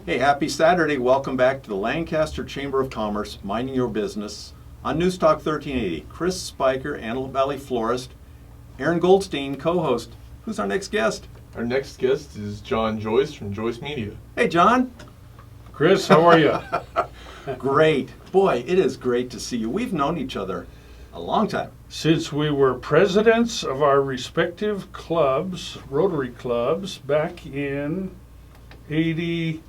Hey, happy Saturday. Welcome back to the Lancaster Chamber of Commerce, Minding Your Business. On News Talk 1380, Chris Spiker, Antelope Valley florist, Aaron Goldstein, co-host. Who's our next guest? Our next guest is Joyce from Joyce Media. Hey, John. Chris, how are you? Great. Boy, it is great to see you. We've known each other a long time. Since we were presidents of our respective clubs, Rotary clubs, back in 83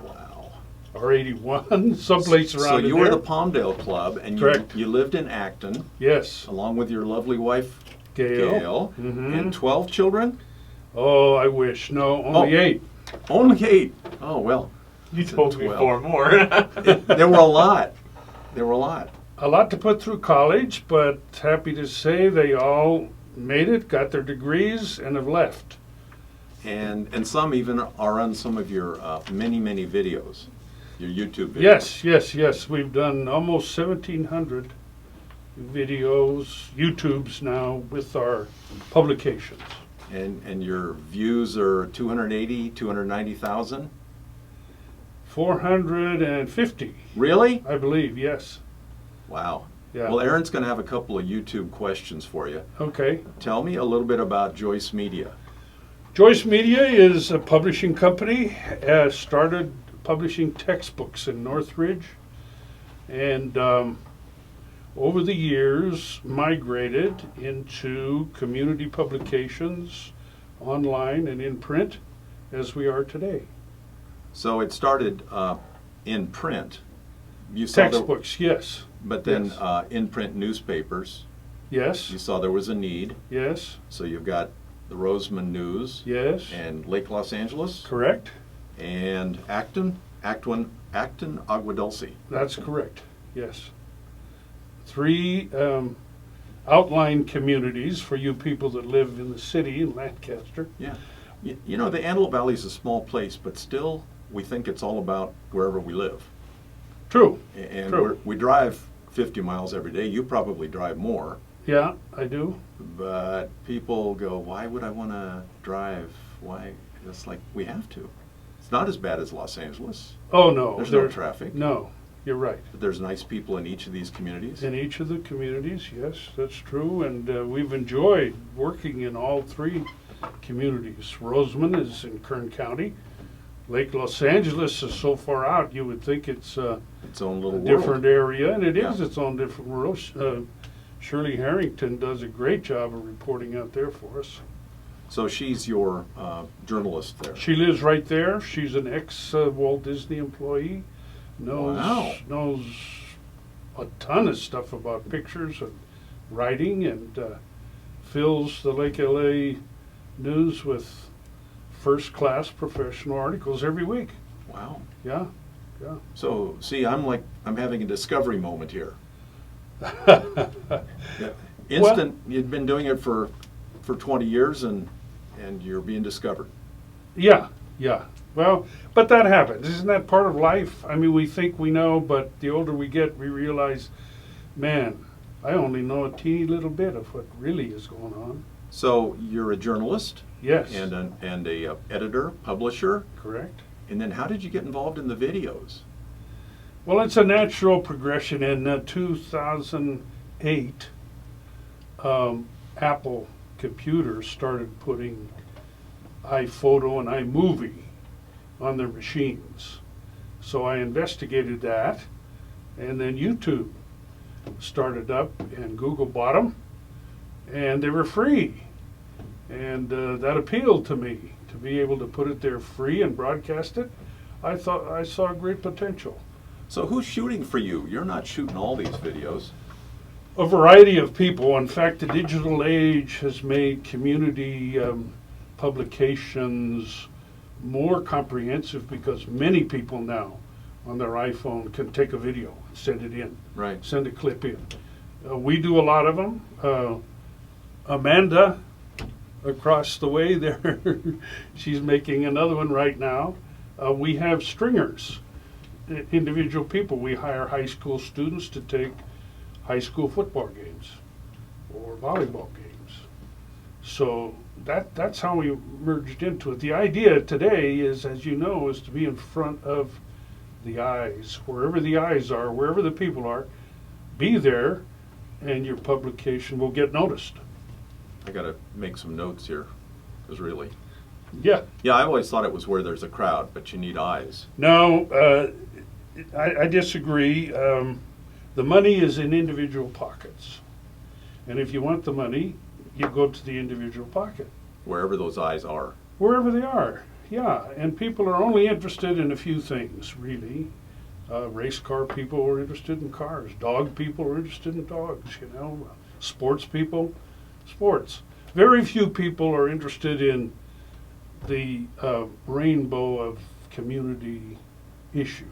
Wow. or 81, someplace around So in you were there. the Palmdale Club, and Correct. you lived in Acton, Yes, along with your lovely wife, Gail. and 12 children? Oh, I wish. No, only 8. Only 8. Oh, well. You told me 12. 4 more. There were a lot. There were a lot. A lot to put through college, but happy to say they all made it, got their degrees, and have left. And some even are on some of your many videos, your YouTube videos. Yes. We've done almost 1,700 videos, YouTubes now, with our publications. And your views are 280, 290,000? 450, Really? I believe, yes. Wow. Yeah. Well, Aaron's going to have a couple of YouTube questions for you. Okay. Tell me a little bit about Joyce Media. Joyce Media is a publishing company, started publishing textbooks in Northridge, and over the years migrated into community publications, online and in print, as we are today. So it started in print. You saw Textbooks, yes. but then Yes. in print newspapers. Yes, You saw there was a need. yes, So you've got the Rosamond News yes, and Lake Los Angeles correct. and Acton, Agua Dulce. That's correct, yes. 3 outlying communities for you people that live in the city in Lancaster. Yeah. You know, the Antelope Valley is a small place, but still we think it's all about wherever we live. True, And True. we drive 50 miles every day. You probably drive more. yeah, I do. But people go, why would I want to drive? Why? It's like, we have to. It's not as bad as Los Angeles. Oh, no. There's no traffic. No, you're right. But there's nice people in each of these communities. In each of the communities, yes, that's true, and we've enjoyed working in all 3 communities. Rosamond is in Kern County. Lake Los Angeles is so far out, you would think it's Its own little different world. area, and it is Yeah. its own different world. Shirley Harrington does a great job of reporting out there for us. So she's your journalist there. She lives right there. She's an ex-Walt Disney employee. Wow. Knows a ton of stuff about pictures and writing, and fills the Lake LA News with first-class professional articles every week. Wow. Yeah. So, see, I'm having a discovery moment here. Yeah. Instant, you'd been doing it for 20 years and you're being discovered. Yeah. Well, but that happens. Isn't that part of life? I mean, we think we know, but the older we get, we realize, man, I only know a teeny little bit of what really is going on. So you're a journalist Yes. and a editor, publisher, Correct. and then how did you get involved in the videos? Well, it's a natural progression. In 2008, Apple computers started putting iPhoto and iMovie on their machines. So I investigated that, and then YouTube started up, and Google bought them, and they were free. And that appealed to me, to be able to put it there free and broadcast it. I thought I saw great potential. So who's shooting for you? You're not shooting all these videos. A variety of people. In fact, the digital age has made community publications more comprehensive, because many people now on their iPhone can take a video and send it in. Right. Send a clip in. We do a lot of them. Amanda, across the way there, she's making another one right now. We have stringers, individual people. We hire high school students to take high school football games or volleyball games. So that's how we merged into it. The idea today is, as you know, is to be in front of the eyes, wherever the eyes are, wherever the people are, be there, and your publication will get noticed. I got to make some notes here, because really. Yeah. Yeah, I always thought it was where there's a crowd, but you need eyes. No, I disagree. The money is in individual pockets. And if you want the money, you go to the individual pocket. Wherever those eyes are. Wherever they are, yeah. And people are only interested in a few things, really. Race car people are interested in cars. Dog people are interested in dogs, you know. Sports people, sports. Very few people are interested in the rainbow of community issues.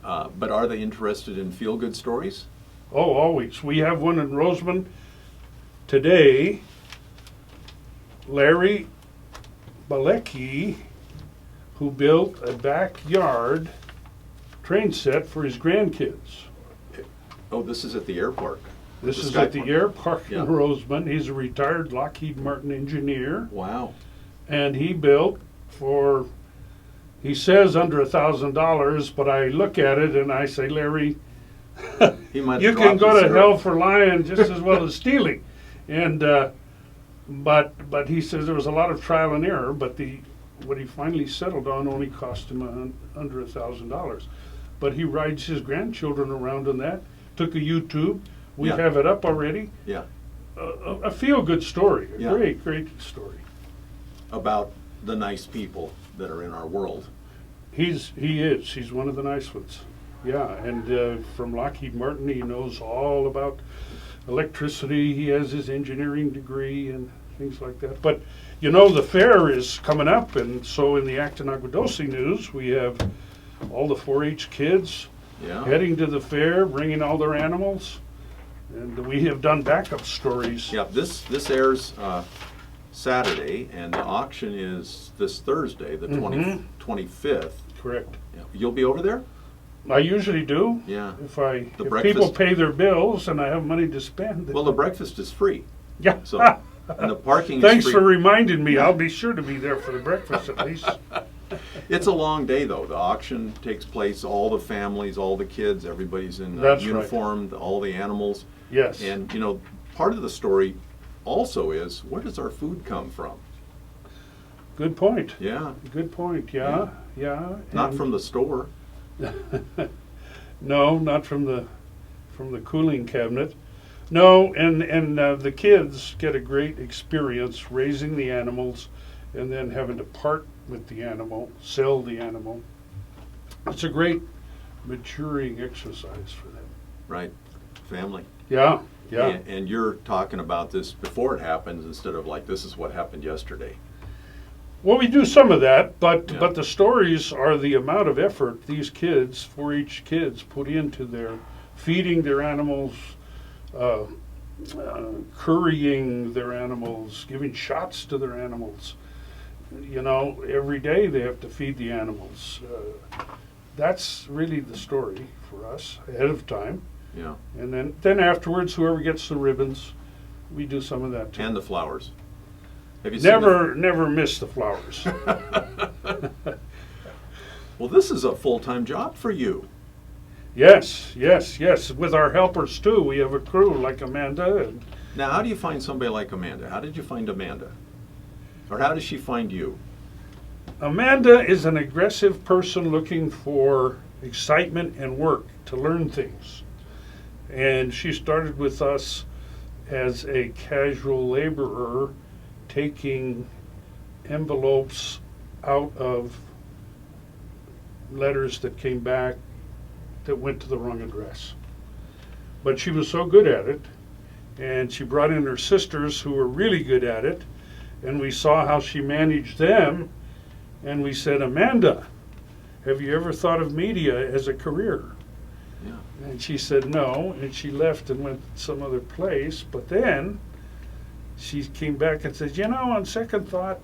But are they interested in feel-good stories? Oh, always. We have one in Rosamond today. Larry Balecki, who built a backyard train set for his grandkids. Oh, this is at the airport. This is Sky at the Park. air park Yeah. in Rosamond. He's a retired Lockheed Martin engineer, Wow. and he built for, he says under $1,000, but I look at it and I say, Larry, He might have you can dropped go his to syrup. hell for lying just as well as stealing. And but he says there was a lot of trial and error, but what he finally settled on only cost him under $1,000. But he rides his grandchildren around on that. Took a YouTube. We Yeah. have it up already. Yeah. A feel-good story. A Yeah. great story. About the nice people that are in our world. He is. He's one of the nice ones. Yeah, and from Lockheed Martin, he knows all about electricity. He has his engineering degree and things like that. But you know, the fair is coming up, and so in the Acton Aguadosi News, we have all the 4-H kids Yeah. heading to the fair, bringing all their animals, and we have done backup stories. Yeah. This airs Saturday, and the auction is this Thursday, the Mhm. 25th. Correct. Yeah. You'll be over there? I usually do. Yeah. If The people breakfast- pay their bills and I have money to spend. Well, the breakfast is free. yeah. So, and the parking Thanks is for free. reminding me. I'll be sure to be there for the breakfast at least. It's a long day, though. The auction takes place, all the families, all the kids, everybody's in That's right. uniform, all the animals. Yes. And, you know, part of the story also is, where does our food come from? Good point. Yeah, Good point. Yeah. not And- from the store. No, not from the cooling cabinet. No, and the kids get a great experience raising the animals, and then having to part with the animal, sell the animal. It's a great maturing exercise for them. Right, family. Yeah. And you're talking about this before it happens instead of like, this is what happened yesterday. Well, we do some of that, but Yeah. the stories are the amount of effort these kids, 4-H kids, put into their feeding their animals, currying their animals, giving shots to their animals. You know, every day they have to feed the animals. That's really the story for us ahead of time. Yeah, And then afterwards, whoever gets the ribbons, we do some of that too. and the flowers. Have you seen Never miss the flowers. Well, this is a full-time job for you. Yes. With our helpers too. We have a crew like Amanda. And Now, how do you find somebody like Amanda? How did you find Amanda? Or how does she find you? Amanda is an aggressive person looking for excitement and work to learn things. And she started with us as a casual laborer, taking envelopes out of letters that came back that went to the wrong address. But she was so good at it, and she brought in her sisters who were really good at it, and we saw how she managed them, and we said, Amanda, have you ever thought of media as a career? Yeah. And she said no, and she left and went some other place, but then she came back and said, you know, on second thought,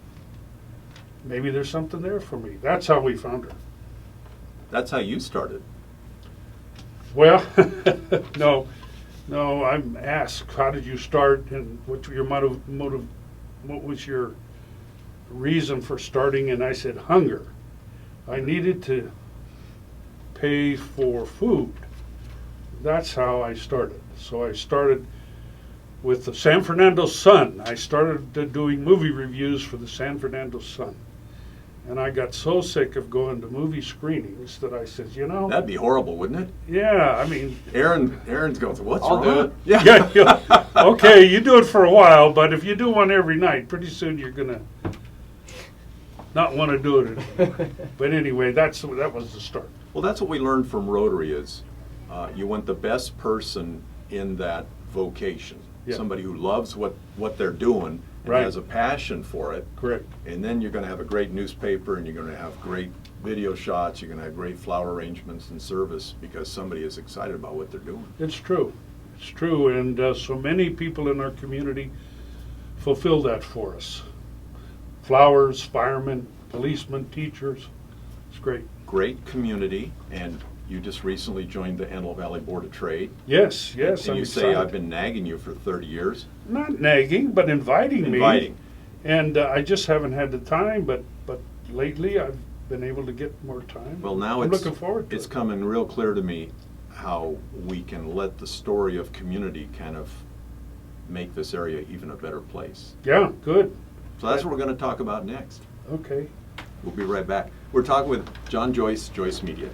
maybe there's something there for me. That's how we found her. That's how you started. Well, no, I'm asked, how did you start and what's your what was your reason for starting? And I said, hunger. I needed to pay for food. That's how I started. So I started with the San Fernando Sun. I started doing movie reviews for the San Fernando Sun. And I got so sick of going to movie screenings that I said, you know. That'd be horrible, wouldn't it? Yeah, I mean. Aaron's going, what's I'll wrong? do it. Yeah. Yeah. Okay, you do it for a while, but if you do one every night, pretty soon you're going to not want to do it anymore. But anyway, that was the start. Well, that's what we learned from Rotary is you want the best person in that vocation. Yeah. Somebody who loves what they're doing and Right. has a passion for it. Correct. And then you're going to have a great newspaper, and you're going to have great video shots, you're going to have great flower arrangements and service because somebody is excited about what they're doing. It's true. It's true. And so many people in our community fulfill that for us. Flowers, firemen, policemen, teachers. It's great. Great community, and you just recently joined the Antelope Valley Board of Trade. Yes, And I'm you say excited. I've been nagging you for 30 years. Not nagging, but inviting me. Inviting. And I just haven't had the time, but lately I've been able to get more time. Well, now I'm it's looking forward to it's it. coming real clear to me how we can let the story of community kind of make this area even a better place. Yeah, good. So that's what we're going to talk about next. Okay. We'll be right back. We're talking with John Joyce, Joyce Media.